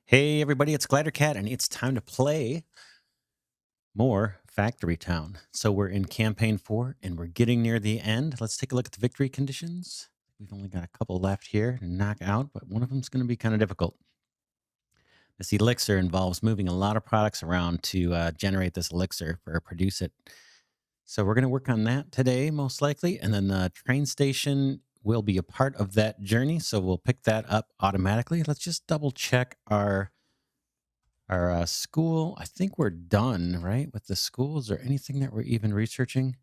Hey everybody, it's Glidercat, and it's time to play more Factory Town. So we're in campaign 4 and we're getting near the end. Let's take a look at the victory conditions. We've only got a couple left here to knock out, but one of them's going to be kind of difficult. This elixir involves moving a lot of products around to generate this elixir or produce it. So we're going to work on that today, most likely. And then the train station will be a part of that journey. So we'll pick that up automatically. Let's just double check our school. I think we're done, right? With the schools or anything that we're even researching.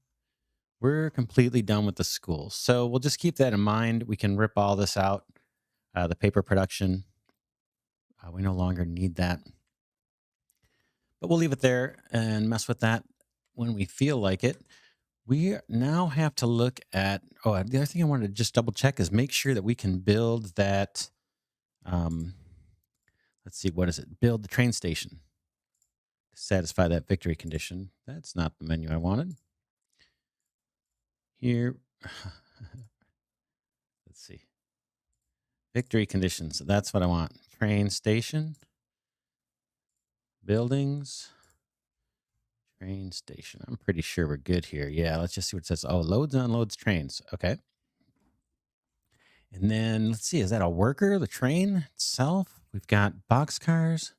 We're completely done with the schools. So we'll just keep that in mind. We can rip all this out. The paper production, we no longer need that. But we'll leave it there and mess with that when we feel like it. We now have to look at, the other thing I wanted to just double check is make sure that we can build that. Um, let's see, what is it? Build the train station to satisfy that victory condition. That's not the menu I wanted. Here, let's see. Victory conditions. That's what I want. Train station, buildings, train station. I'm pretty sure we're good here. Yeah, let's just see what it says. Oh, loads and unloads trains. Okay. And then let's see. Is that a worker? The train itself? We've got boxcars,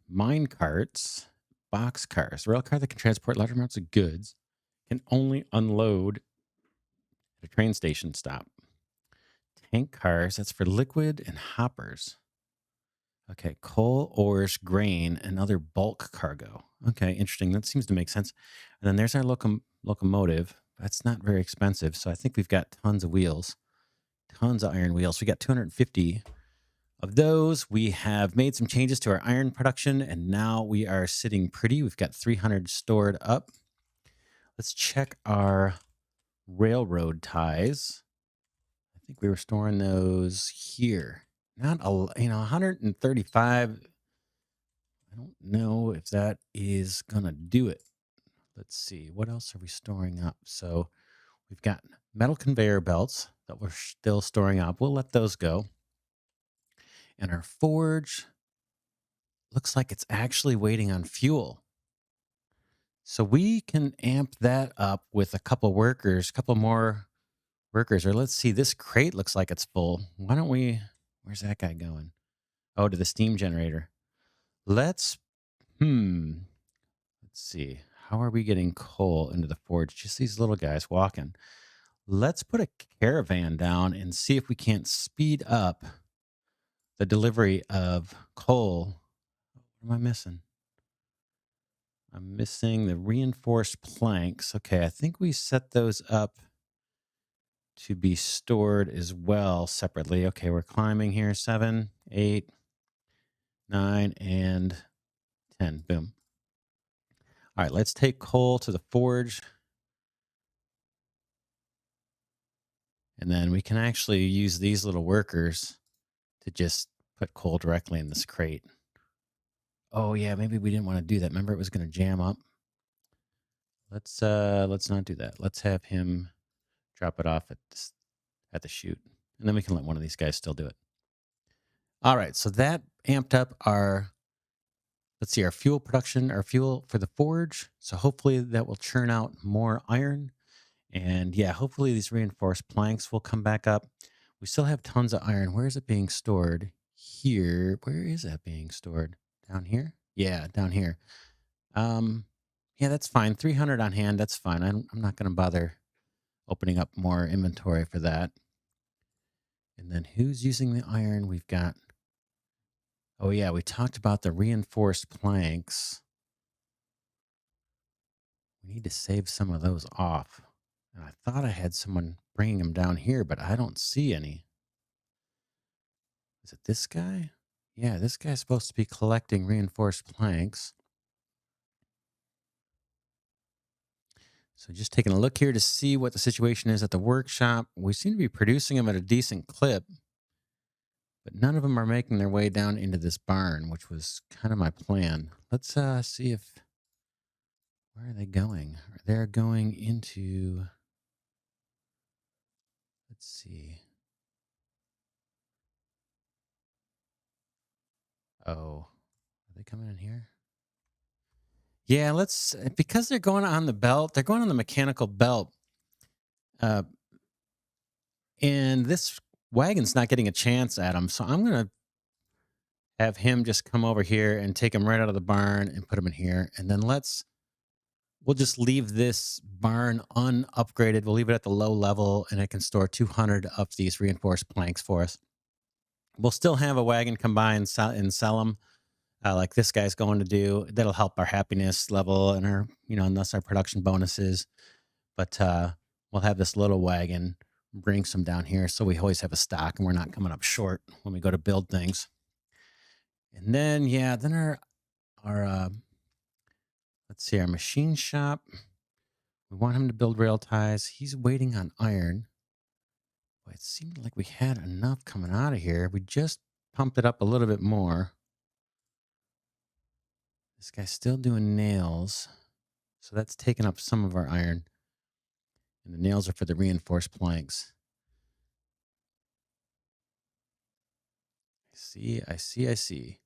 mine carts, box cars, rail car that can transport large amounts of goods, can only unload at a train station stop. Tank cars, that's for liquid and hoppers. Okay, coal, ores, grain, and other bulk cargo. Okay, interesting. That seems to make sense. And then there's our locomotive. That's not very expensive. So I think we've got tons of wheels, tons of iron wheels. We got 250 of those. We have made some changes to our iron production, and now we are sitting pretty. We've got 300 stored up. Let's check our railroad ties. I think we were storing those here. Not a, 135. I don't know if that is gonna do it. Let's see. What else are we storing up? So we've got metal conveyor belts that we're still storing up. We'll let those go. And our forge looks like it's actually waiting on fuel. So we can amp that up with a couple workers, a couple more workers. Or let's see, this crate looks like it's full. Why don't we, where's that guy going? Oh, to the steam generator. Let's, hmm, let's see. How are we getting coal into the forge? Just these little guys walking. Let's put a caravan down and see if we can't speed up the delivery of coal. What am I missing? I'm missing the reinforced planks. Okay, I think we set those up to be stored as well separately. Okay, we're climbing here. 7, 8, 9, and 10. Boom. All right, let's take coal to the forge. And then we can actually use these little workers to just put coal directly in this crate. Oh yeah, maybe we didn't want to do that. Remember it was going to jam up. Let's not do that. Let's have him drop it off at the chute. And then we can let one of these guys still do it. All right, so that amped up our, let's see, our fuel production, our fuel for the forge. So hopefully that will churn out more iron. And yeah, hopefully these reinforced planks will come back up. We still have tons of iron. Where is it being stored? Here. Where is that being stored? Down here? Yeah, down here. Um, yeah, that's fine. 300 on hand. That's fine. I'm not going to bother opening up more inventory for that. And then who's using the iron? We've got, oh yeah, we talked about the reinforced planks. We need to save some of those off. And I thought I had someone bringing them down here, but I don't see any. Is it this guy? Yeah, this guy's supposed to be collecting reinforced planks. So just taking a look here to see what the situation is at the workshop. We seem to be producing them at a decent clip, but none of them are making their way down into this barn, which was kind of my plan. Let's see if, where are they going? They're going into, let's see. Oh, are they coming in here? Yeah, let's because they're going on the belt. They're going on the mechanical belt, uh, and this wagon's not getting a chance at them. So I'm gonna have him just come over here and take him right out of the barn and put him in here, and then we'll just leave this barn unupgraded. We'll leave it at the low level, and it can store 200 of these reinforced planks for us. We'll still have a wagon come by and sell them, like this guy's going to do. That'll help our happiness level and our, and thus our production bonuses. But we'll have this little wagon bring some down here, so we always have a stock, and we're not coming up short when we go to build things. And then, yeah, then our let's see, our machine shop. We want him to build rail ties. He's waiting on iron. But it seemed like we had enough coming out of here. We just pumped it up a little bit more. This guy's still doing nails. So that's taking up some of our iron. And the nails are for the reinforced planks. I see.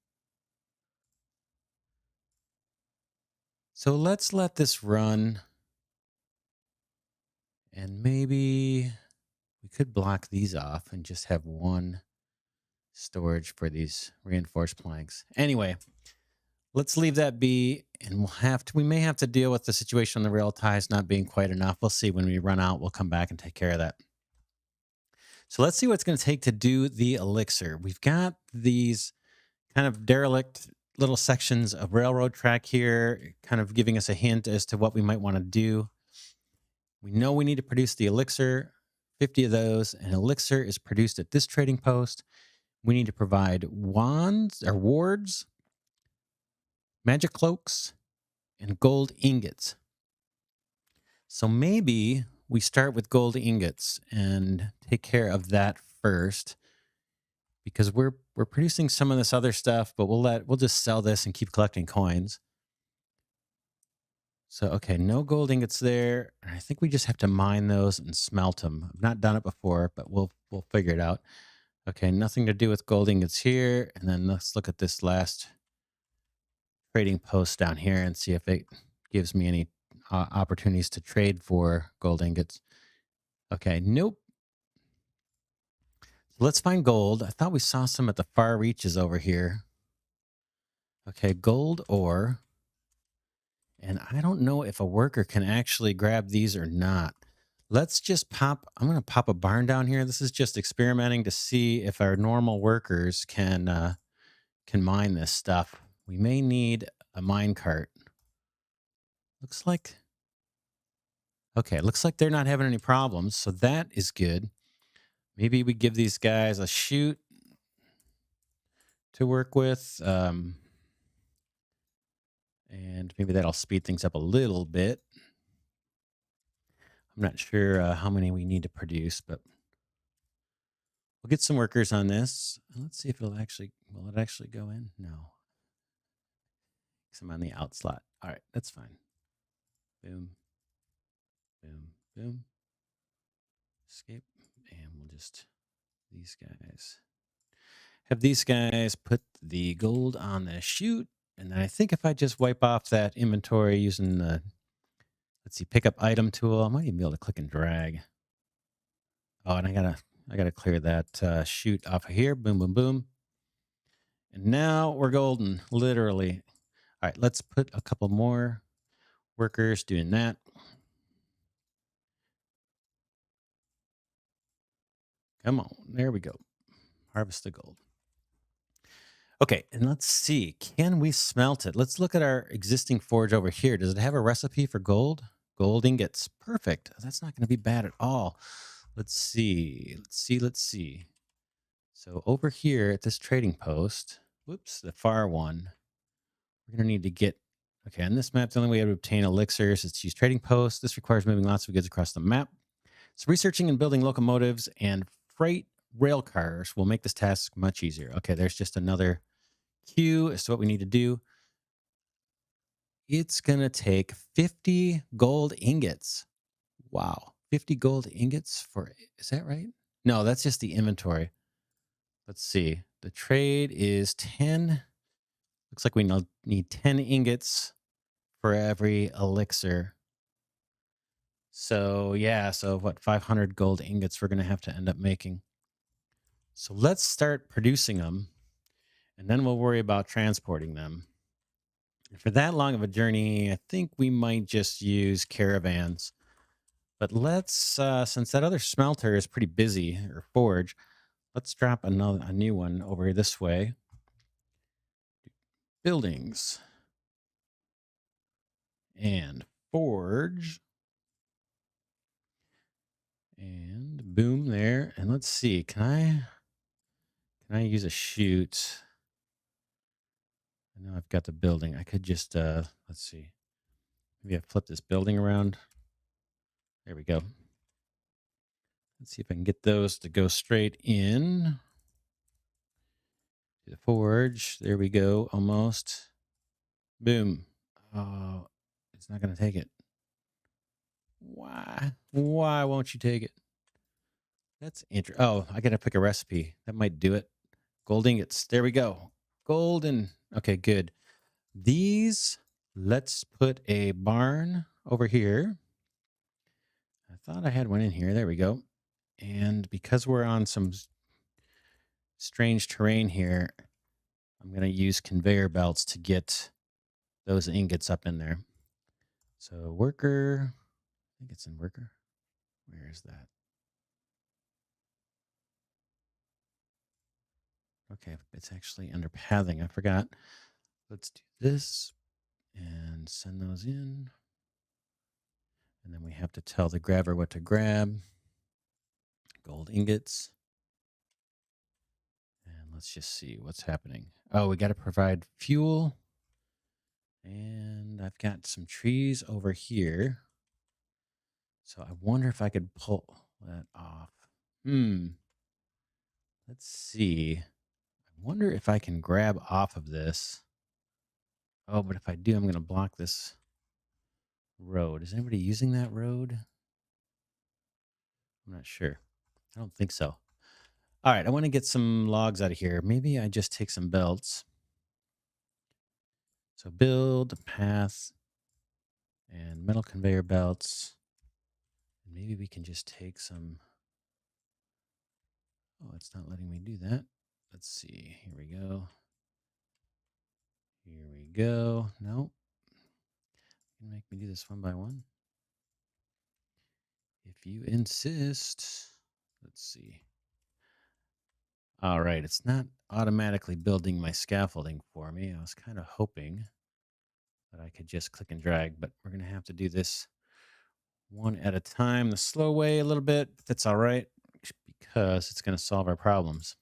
So let's let this run. And maybe we could block these off and just have one storage for these reinforced planks. Anyway, let's leave that be, and we may have to deal with the situation on the rail ties not being quite enough. We'll see when we run out. We'll come back and take care of that. So let's see what it's going to take to do the elixir. We've got these kind of derelict little sections of railroad track here, kind of giving us a hint as to what we might want to do. We know we need to produce the elixir, 50 of those. An elixir is produced at this trading post. We need to provide wands or wards, magic cloaks, and gold ingots. So maybe we start with gold ingots and take care of that first, because we're producing some of this other stuff, but we'll just sell this and keep collecting coins. So okay, no gold ingots there. I think we just have to mine those and smelt them. I've not done it before, but we'll figure it out. Okay, nothing to do with gold ingots here. And then let's look at this last trading post down here and see if it gives me any opportunities to trade for gold ingots. Okay, nope. So let's find gold. I thought we saw some at the far reaches over here. Okay, gold ore. And I don't know if a worker can actually grab these or not. Let's just I'm going to pop a barn down here. This is just experimenting to see if our normal workers can mine this stuff. We may need a mine cart. Looks like they're not having any problems, so that is good. Maybe we give these guys a chute to work with, and maybe that'll speed things up a little bit. I'm not sure how many we need to produce, but we'll get some workers on this. Let's see if will it actually go in? No, because I'm on the out slot. All right, that's fine. Boom, boom, boom. Escape, and we'll just have these guys put the gold on the chute. And then I think if I just wipe off that inventory using the, let's see, pick up item tool, I might even be able to click and drag. Oh, and I gotta clear that chute off of here. Boom, boom, boom. And now we're golden, literally. All right, let's put a couple more workers doing that. Come on, there we go. Harvest the gold. Okay, and let's see. Can we smelt it? Let's look at our existing forge over here. Does it have a recipe for gold? Gold ingots. Perfect. That's not going to be bad at all. Let's see. So over here at this trading post, whoops, the far one, we're going to need to get, okay, on this map, the only way to obtain elixirs is to use trading posts. This requires moving lots of goods across the map. So researching and building locomotives and freight rail cars will make this task much easier. Okay, there's just another cue as to what we need to do. It's going to take 50 gold ingots. Wow. 50 gold ingots is that right? No, that's just the inventory. Let's see. The trade is 10 Looks like we need 10 ingots for every elixir. So, yeah, so what, 500 gold ingots we're going to have to end up making. So let's start producing them, and then we'll worry about transporting them. And for that long of a journey, I think we might just use caravans. But let's, since that other smelter is pretty busy, or forge, let's drop a new one over this way. Buildings and forge. And boom there. And let's see, can I use a chute? I know I've got the building. I could just let's see. Maybe I flip this building around. There we go. Let's see if I can get those to go straight in to the forge. There we go. Almost. Boom. Oh, it's not going to take it. Why? Why won't you take it? That's interesting. Oh, I got to pick a recipe. That might do it. Gold ingots. There we go. Golden. Okay, good. These, let's put a barn over here. I thought I had one in here. There we go. And because we're on some strange terrain here, I'm going to use conveyor belts to get those ingots up in there. So worker, I think it's in worker. Where is that? Okay, it's actually under pathing. I forgot. Let's do this and send those in. And then we have to tell the grabber what to grab. Gold ingots. And let's just see what's happening. Oh, we got to provide fuel. And I've got some trees over here. So I wonder if I could pull that off. Let's see. I wonder if I can grab off of this. Oh, but if I do, I'm going to block this road. Is anybody using that road? I'm not sure. I don't think so. All right, I want to get some logs out of here. Maybe I just take some belts. So build a path and metal conveyor belts. Maybe we can just take some. Oh, it's not letting me do that. Let's see. Here we go. Here we go. No. You can make me do this one by one. If you insist. Let's see. All right. It's not automatically building my scaffolding for me. I was kind of hoping that I could just click and drag, but we're going to have to do this one at a time, the slow way a little bit. But that's all right because it's going to solve our problems.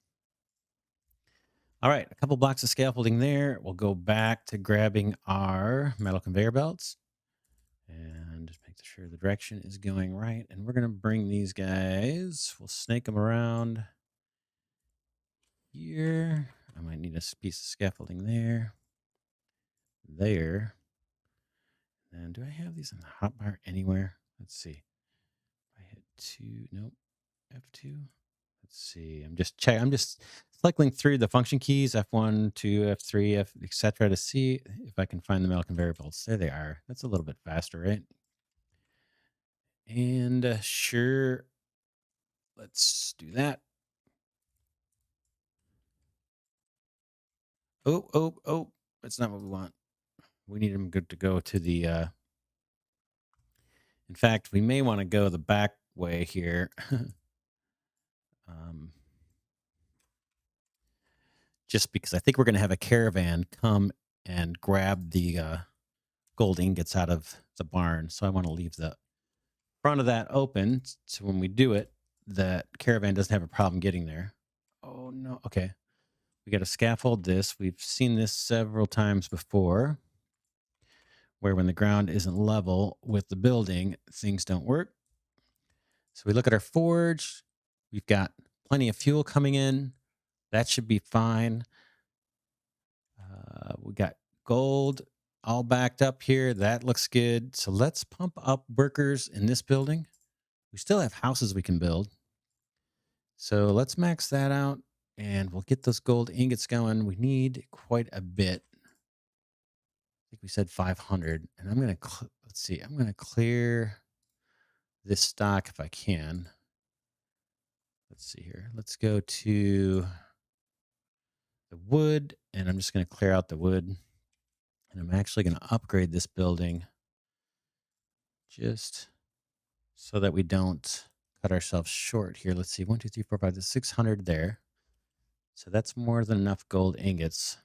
All right, a couple blocks of scaffolding there. We'll go back to grabbing our metal conveyor belts and just make sure the direction is going right. And we're going to bring these guys, we'll snake them around here. I might need a piece of scaffolding there. And do I have these in the hotbar anywhere? Let's see. I hit 2, nope, F2. Let's see. I'm just cycling through the function keys, F1, 2, F3, etc. to see if I can find the metal conveyor belts. There they are. That's a little bit faster, right? And sure, let's do that. Oh, that's not what we want. We need them good to go to the, in fact, we may want to go the back way here. Just because I think we're going to have a caravan come and grab the gold ingots out of the barn. So I want to leave the front of that open so when we do it, the caravan doesn't have a problem getting there. Oh, no. Okay. We got to scaffold this. We've seen this several times before where when the ground isn't level with the building, things don't work. So we look at our forge. We've got plenty of fuel coming in. That should be fine. We got gold all backed up here. That looks good. So let's pump up workers in this building. We still have houses we can build. So let's max that out and we'll get those gold ingots going. We need quite a bit. think we said 500. And I'm going to, let's see, I'm going to clear this stock if I can. Let's see here. Let's go to the wood, and I'm just going to clear out the wood. And I'm actually going to upgrade this building just so that we don't cut ourselves short here. Let's see, 1, 2, 3, 4, 5, 600 there. So that's more than enough gold ingots.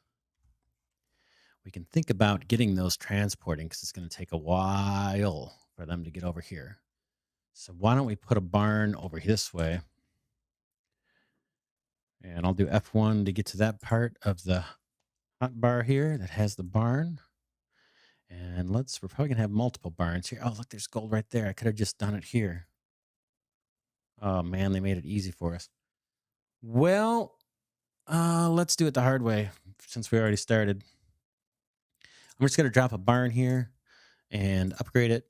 We can think about getting those transporting because it's going to take a while for them to get over here. So why don't we put a barn over this way? And I'll do F1 to get to that part of the hotbar here that has the barn. And we're probably going to have multiple barns here. Oh, look, there's gold right there. I could have just done it here. Oh, man, they made it easy for us. Well, let's do it the hard way since we already started. I'm just going to drop a barn here and upgrade it.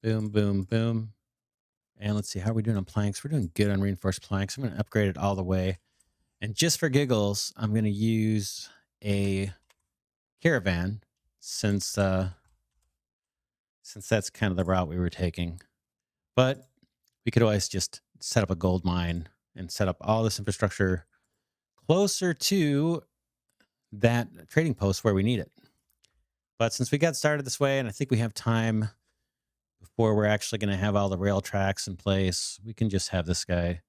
Boom, boom, boom. And let's see, how are we doing on planks? We're doing good on reinforced planks. I'm going to upgrade it all the way. And just for giggles, I'm going to use a caravan since that's kind of the route we were taking. But we could always just set up a gold mine and set up all this infrastructure closer to that trading post where we need it. But since we got started this way, and I think we have time before we're actually going to have all the rail tracks in place, we can just have this guy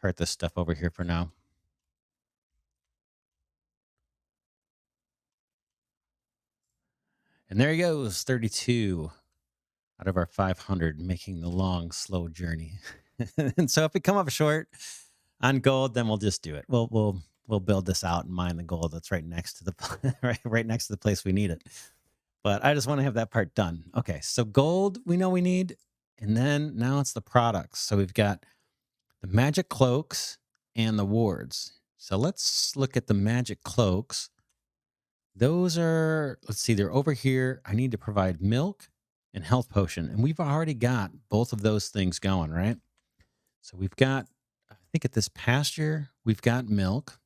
cart this stuff over here for now. And there he goes, 32 out of our 500, making the long, slow journey. And so if we come up short on gold, then we'll just do it. We'll build this out and mine the gold that's right next to the right next to the place we need it. But I just want to have that part done. Okay, so gold we know we need, and then now it's the products. So we've got the magic cloaks and the wards. So let's look at the magic cloaks. Those are, let's see, they're over here. I need to provide milk and health potion, and we've already got both of those things going, right? So we've got, I think at this pasture, we've got milk.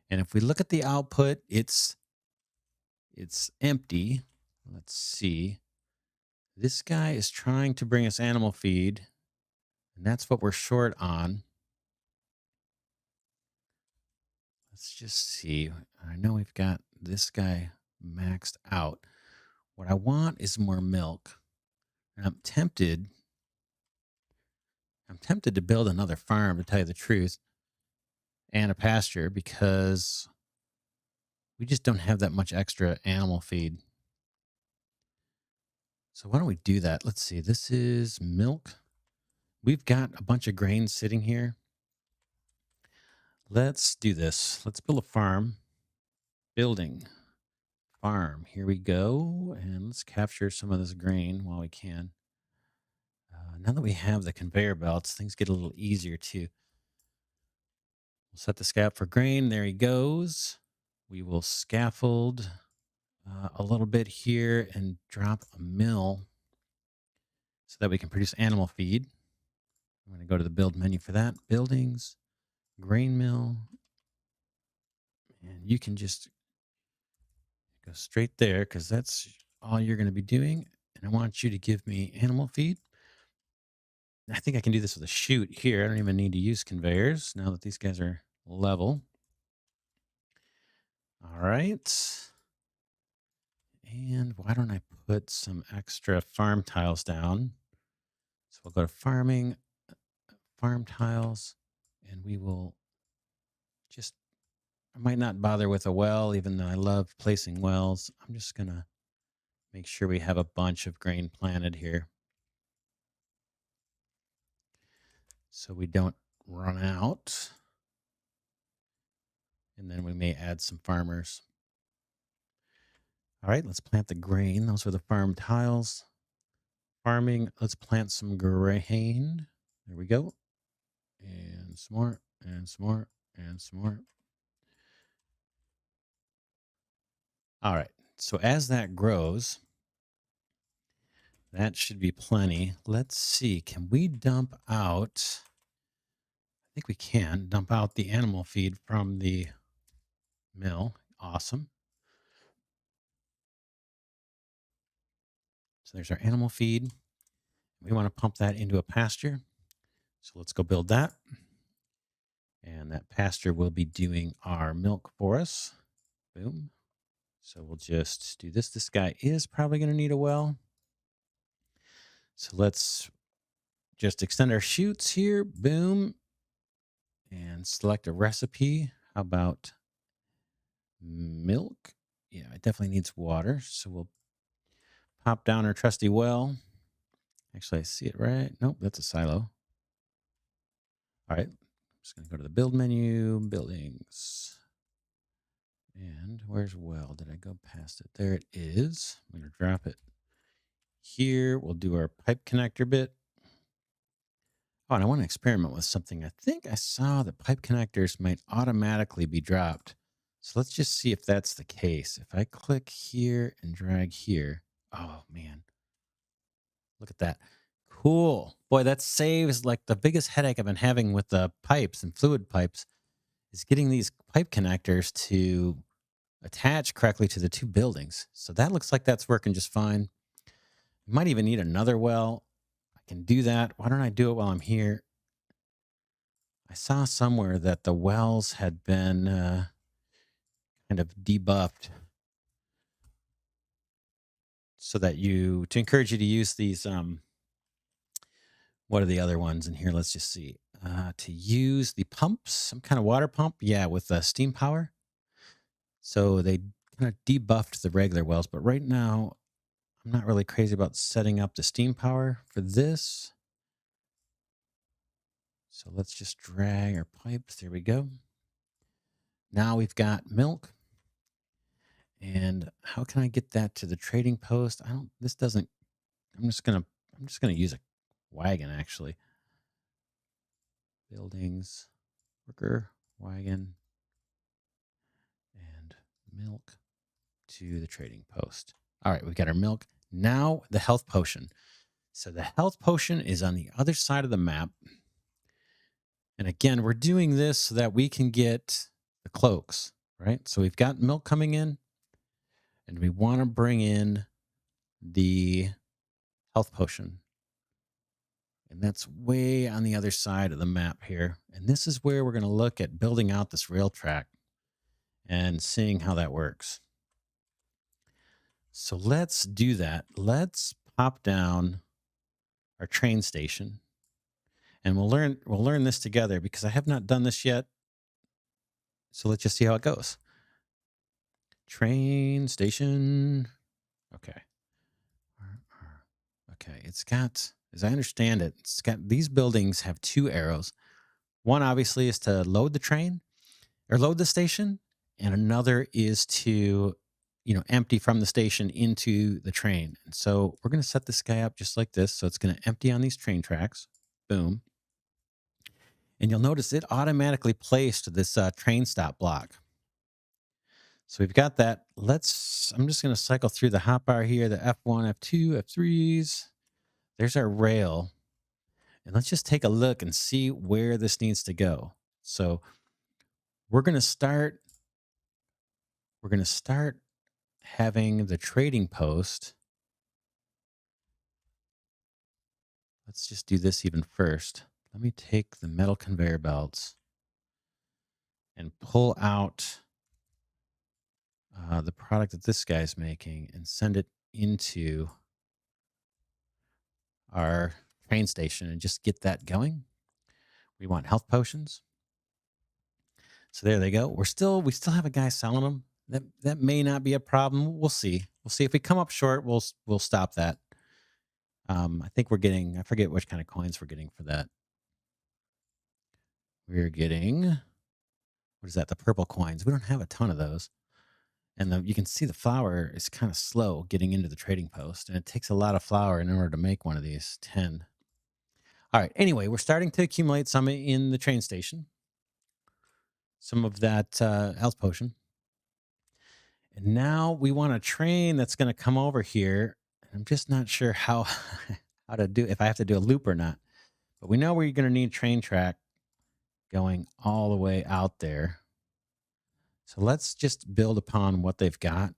And if we look at the output, it's empty. Let's see. This guy is trying to bring us animal feed, and that's what we're short on. Let's just see. I know we've got this guy maxed out. What I want is more milk. And I'm tempted to build another farm, to tell you the truth, and a pasture, because we just don't have that much extra animal feed. So why don't we do that? Let's see. This is milk. We've got a bunch of grain sitting here. Let's do this. Let's build a farm. Building. Farm. Here we go. And let's capture some of this grain while we can. Now that we have the conveyor belts, things get a little easier too. We'll set the scap for grain. There he goes. We will scaffold a little bit here and drop a mill so that we can produce animal feed. I'm going to go to the build menu for that. Buildings, grain mill. And you can just go straight there because that's all you're going to be doing. And I want you to give me animal feed. I think I can do this with a chute here. I don't even need to use conveyors now that these guys are level. All right. And why don't I put some extra farm tiles down? So we'll go to farming, farm tiles, and we will just, I might not bother with a well, even though I love placing wells. I'm just going to make sure we have a bunch of grain planted here so we don't run out. And then we may add some farmers. All right, let's plant the grain. Those are the farm tiles. Farming, let's plant some grain. There we go. And some more, and some more, and some more. All right, so as that grows, that should be plenty. Let's see, can we dump out, I think we can dump out the animal feed from the mill. Awesome. So there's our animal feed. We want to pump that into a pasture. So let's go build that. And that pasture will be doing our milk for us. Boom. So we'll just do this. This guy is probably going to need a well. So let's just extend our chutes here. Boom. And select a recipe. How about milk? Yeah, it definitely needs water. So we'll pop down our trusty well. Actually, I see it right. Nope, that's a silo. All right. I'm just going to go to the build menu, buildings. And where's well? Did I go past it? There it is. I'm going to drop it here. We'll do our pipe connector bit. Oh, and I want to experiment with something. I think I saw that pipe connectors might automatically be dropped. So let's just see if that's the case. If I click here and drag here. Oh, man. Look at that. Cool. Boy, that saves like the biggest headache I've been having with the pipes and fluid pipes is getting these pipe connectors to attach correctly to the two buildings. So that looks like that's working just fine. You might even need another well. I can do that. Why don't I do it while I'm here? I saw somewhere that the wells had been kind of debuffed so that to encourage you to use these, what are the other ones in here? Let's just see. To use the pumps, some kind of water pump. Yeah, with steam power. So they kind of debuffed the regular wells. But right now, I'm not really crazy about setting up the steam power for this. So let's just drag our pipes. There we go. Now we've got milk. And how can I get that to the trading post? This doesn't, I'm just going to use a wagon actually. Buildings, worker, wagon, and milk to the trading post. All right, we've got our milk. Now the health potion. So the health potion is on the other side of the map. And again, we're doing this so that we can get the cloaks, right? So we've got milk coming in and we want to bring in the health potion. And that's way on the other side of the map here. And this is where we're going to look at building out this rail track and seeing how that works. So let's do that. Let's pop down our train station. And we'll learn this together because I have not done this yet. So let's just see how it goes. Train station. Okay. Okay. It's got, as I understand it, it's got these buildings have two arrows. One obviously is to load the train or load the station, and another is to, empty from the station into the train. And so we're going to set this guy up just like this. So it's going to empty on these train tracks. Boom. And you'll notice it automatically placed this train stop block. So we've got that. I'm just going to cycle through the hotbar here, the F1, F2, F3s. There's our rail. And let's just take a look and see where this needs to go. So we're going to start having the trading post. Let's just do this even first. Let me take the metal conveyor belts and pull out the product that this guy's making and send it into our train station and just get that going. We want health potions. So there they go. We still have a guy selling them. That may not be a problem. We'll see. We'll see if we come up short. We'll stop that. I think we're getting. I forget which kind of coins we're getting for that. We're getting, what is that? The purple coins. We don't have a ton of those. And you can see the flour is kind of slow getting into the trading post, and it takes a lot of flour in order to make one of these. 10. All right. Anyway, we're starting to accumulate some in the train station. Some of that health potion. And now we want a train that's going to come over here. I'm just not sure how to do, if I have to do a loop or not. But we know we're going to need train track going all the way out there. So let's just build upon what they've got.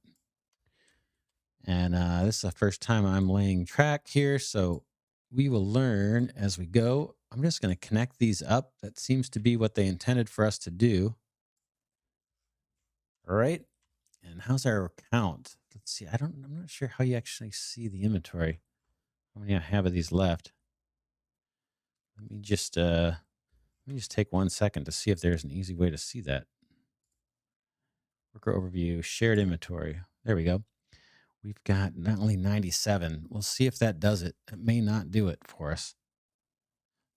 And this is the first time I'm laying track here, so we will learn as we go. I'm just going to connect these up. That seems to be what they intended for us to do. All right. And how's our count? Let's see. I'm not sure how you actually see the inventory. How many I have of these left? Let me just take 1 second to see if there's an easy way to see that. Worker overview, shared inventory. There we go. We've got not only 97. We'll see if that does it. It may not do it for us.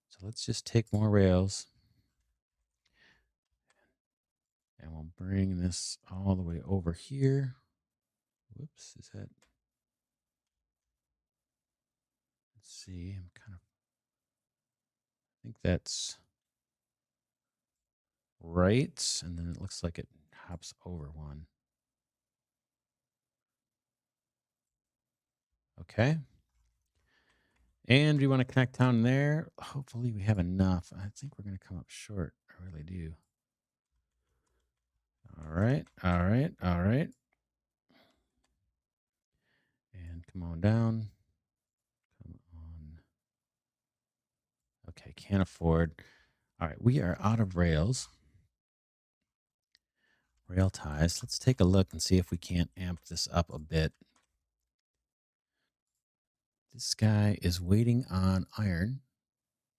So let's just take more rails. And we'll bring this all the way over here. Whoops, is that? Let's see. I think that's right. And then it looks like it hops over one. Okay. And we want to connect down there. Hopefully we have enough. I think we're going to come up short. I really do. All right. All right. All right. And come on down. Come on. Okay. Can't afford. All right. We are out of rails. Rail ties. Let's take a look and see if we can't amp this up a bit. This guy is waiting on iron.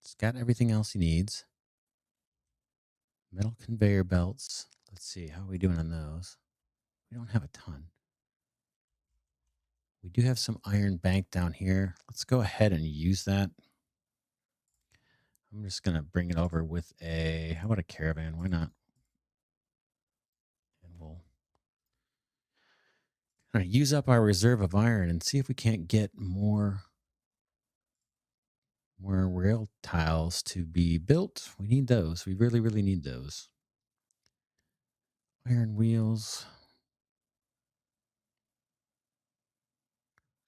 It's got everything else he needs. Metal conveyor belts. Let's see. How are we doing on those? We don't have a ton. We do have some iron bank down here. Let's go ahead and use that. I'm just going to bring it over with how about a caravan? Why not? And we'll kind of use up our reserve of iron and see if we can't get more rail tiles to be built. We need those. We really, really need those. Iron wheels.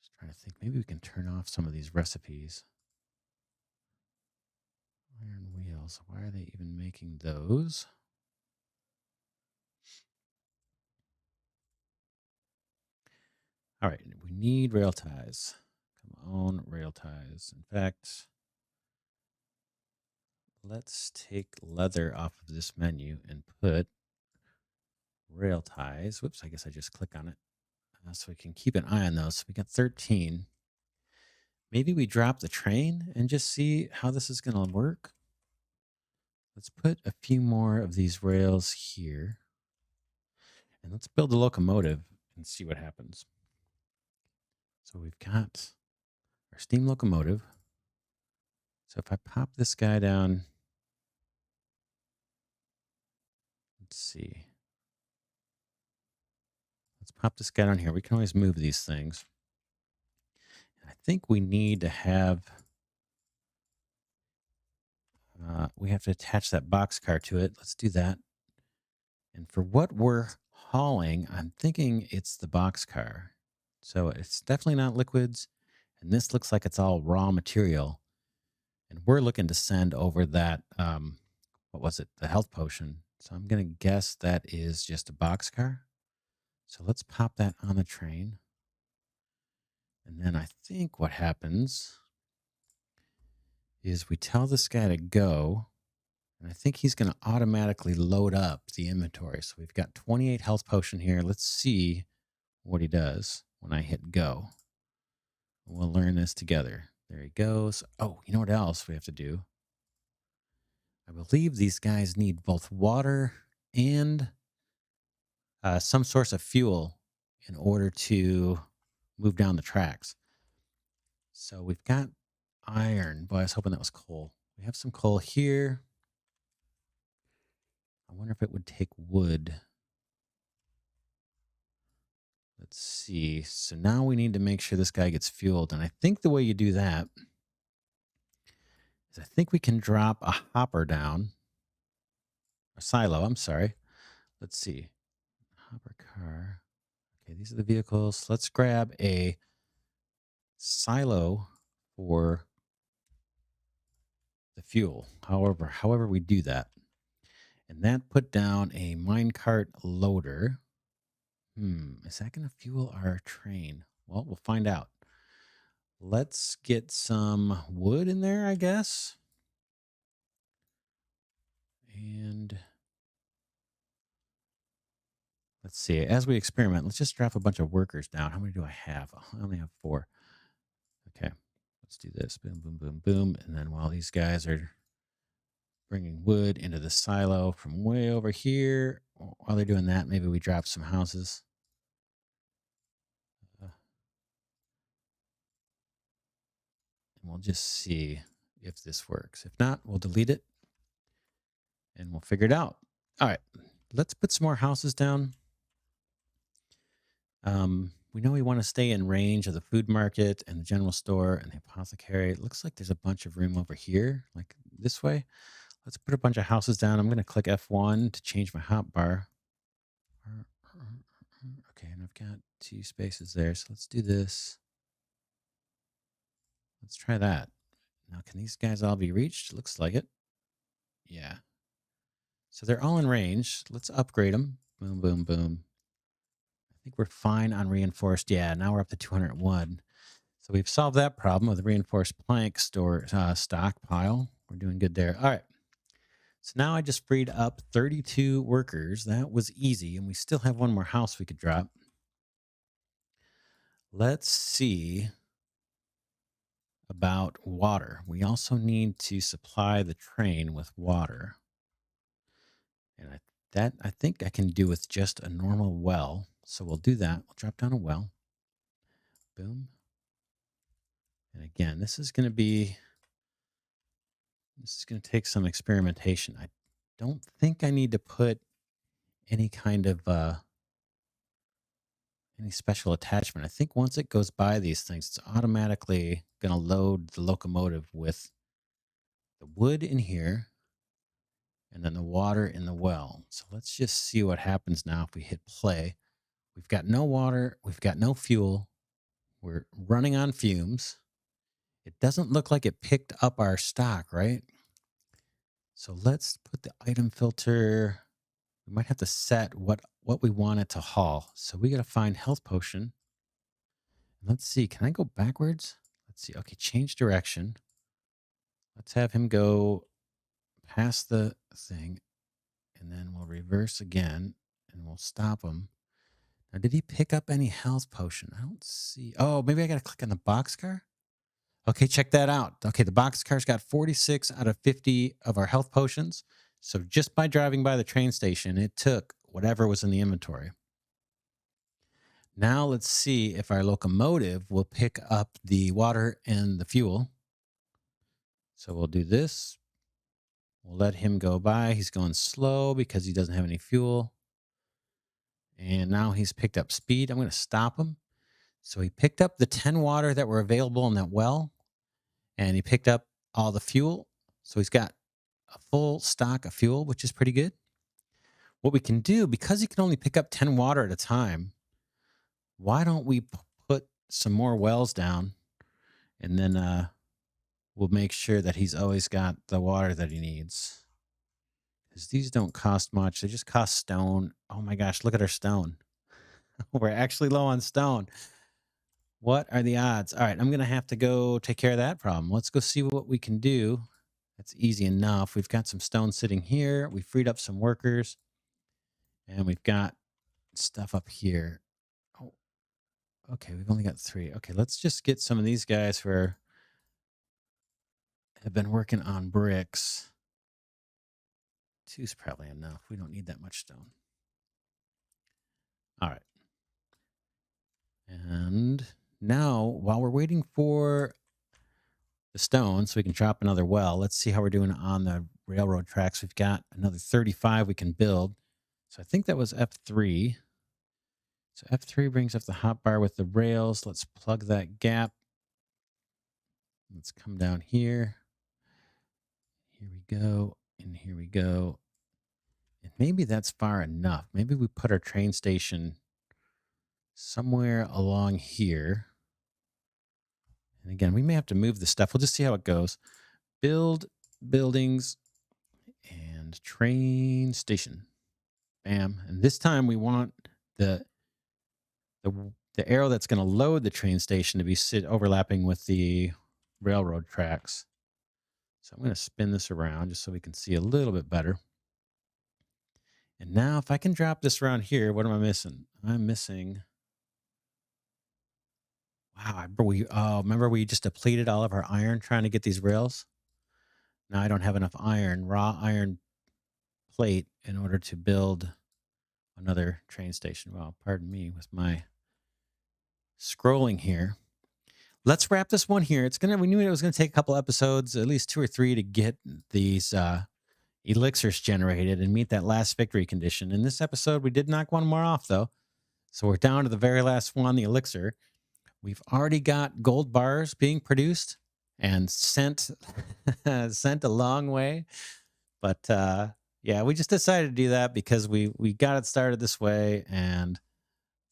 Just trying to think. Maybe we can turn off some of these recipes. Iron wheels. Why are they even making those? All right. We need rail ties. Come on, rail ties. In fact, let's take leather off of this menu and put rail ties. Whoops, I guess I just click on it. So we can keep an eye on those. So we got 13. Maybe we drop the train and just see how this is going to work. Let's put a few more of these rails here. And let's build a locomotive and see what happens. So we've got our steam locomotive. So if I pop this guy down, let's see. Let's pop this guy down here. We can always move these things. I think we need to have, we have to attach that boxcar to it. Let's do that. And for what we're hauling, I'm thinking it's the boxcar. So it's definitely not liquids. And this looks like it's all raw material. And we're looking to send over that, what was it? The health potion. So I'm going to guess that is just a boxcar. So let's pop that on the train. And then I think what happens is we tell this guy to go. And I think he's going to automatically load up the inventory. So we've got 28 health potion here. Let's see what he does when I hit go. We'll learn this together. There he goes. Oh, you know what else we have to do? I believe these guys need both water and some source of fuel in order to move down the tracks. So we've got iron. Boy, I was hoping that was coal. We have some coal here. I wonder if it would take wood. Let's see. So now we need to make sure this guy gets fueled. And I think the way you do that is I think we can drop a hopper down. A silo, I'm sorry. Let's see. Hopper car. Okay, these are the vehicles. Let's grab a silo for the fuel. However we do that. And that put down a minecart loader. Is that going to fuel our train? Well, we'll find out. Let's get some wood in there, I guess. And let's see. As we experiment, let's just drop a bunch of workers down. How many do I have? I only have 4. Okay. Let's do this. Boom, boom, boom, boom. And then while these guys are bringing wood into the silo from way over here, while they're doing that, maybe we drop some houses. And we'll just see if this works. If not, we'll delete it and we'll figure it out. All right. Let's put some more houses down. We know we want to stay in range of the food market and the general store and the apothecary. It looks like there's a bunch of room over here, like this way. Let's put a bunch of houses down. I'm going to click F1 to change my hotbar. Okay, and I've got 2 spaces there. So let's do this. Let's try that. Now, can these guys all be reached? Looks like it. Yeah. So they're all in range. Let's upgrade them. Boom, boom, boom. I think we're fine on reinforced. Yeah, now we're up to 201. So we've solved that problem with the reinforced plank stockpile. We're doing good there. All right. So now I just freed up 32 workers. That was easy. And we still have one more house we could drop. Let's see about water. We also need to supply the train with water. And I think I can do with just a normal well. So we'll do that. We'll drop down a well. Boom. And again, this is going to take some experimentation. I don't think I need to put any kind of any special attachment. I think once it goes by these things, it's automatically going to load the locomotive with the wood in here and then the water in the well. So let's just see what happens now if we hit play. We've got no water. We've got no fuel. We're running on fumes. It doesn't look like it picked up our stock, right? So let's put the item filter. We might have to set what we want it to haul. So we got to find health potion. Let's see. Can I go backwards? Let's see. Okay, change direction. Let's have him go past the thing, and then we'll reverse again, and we'll stop him. Now, did he pick up any health potion? I don't see. Oh, maybe I got to click on the boxcar. Okay, check that out. Okay, the boxcar's got 46 out of 50 of our health potions. So just by driving by the train station, it took whatever was in the inventory. Now let's see if our locomotive will pick up the water and the fuel. So we'll do this. We'll let him go by. He's going slow because he doesn't have any fuel. And now he's picked up speed. I'm going to stop him. So he picked up the 10 water that were available in that well, and he picked up all the fuel. So he's got a full stock of fuel, which is pretty good. What we can do, because he can only pick up 10 water at a time, why don't we put some more wells down, and then we'll make sure that he's always got the water that he needs. Because these don't cost much. They just cost stone. Oh my gosh, look at our stone. We're actually low on stone. What are the odds? All right, I'm going to have to go take care of that problem. Let's go see what we can do. That's easy enough. We've got some stone sitting here. We freed up some workers. And we've got stuff up here. Oh, okay, we've only got 3. Okay, let's just get some of these guys who have been working on bricks. 2's probably enough. We don't need that much stone. All right. And now, while we're waiting for the stone so we can drop another well, let's see how we're doing on the railroad tracks. We've got another 35 we can build. So I think that was F3. So F3 brings up the hotbar with the rails. Let's plug that gap. Let's come down here. Here we go. And here we go. And maybe that's far enough. Maybe we put our train station somewhere along here. And again, we may have to move the stuff. We'll just see how it goes. Build buildings and train station. Bam. And this time we want the the arrow that's going to load the train station to be overlapping with the railroad tracks. So I'm going to spin this around just so we can see a little bit better. And now if I can drop this around here, what am I missing? I'm missing. Wow, remember we just depleted all of our iron trying to get these rails? Now I don't have enough iron, raw iron plate in order to build another train station. Well, pardon me with my scrolling here. Let's wrap this one here. We knew it was gonna take a couple episodes, at least 2 or 3, to get these elixirs generated and meet that last victory condition. In this episode, we did knock one more off though. So we're down to the very last one, the elixir. We've already got gold bars being produced and sent sent a long way. But yeah, we just decided to do that because we got it started this way, and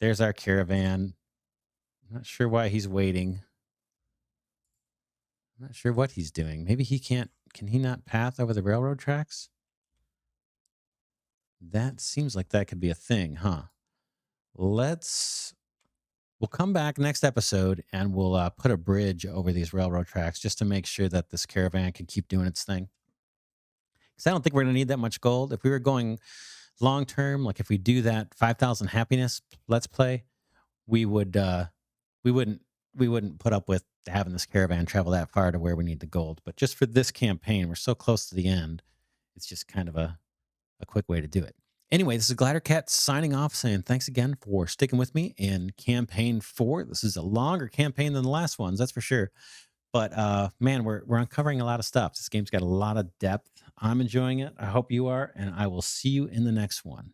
there's our caravan. I'm not sure why he's waiting. I'm not sure what he's doing. Maybe he can't. Can he not path over the railroad tracks? That seems like that could be a thing, huh? We'll come back next episode and we'll put a bridge over these railroad tracks just to make sure that this caravan can keep doing its thing. Because I don't think we're going to need that much gold. If we were going long term, like if we do that 5,000 happiness let's play, we would we wouldn't we wouldn't put up with having this caravan travel that far to where we need the gold. But just for this campaign, we're so close to the end. It's just kind of a quick way to do it. Anyway, this is Glidercat signing off, saying thanks again for sticking with me in campaign 4. This is a longer campaign than the last ones, that's for sure. But man, we're uncovering a lot of stuff. This game's got a lot of depth. I'm enjoying it. I hope you are, and I will see you in the next one.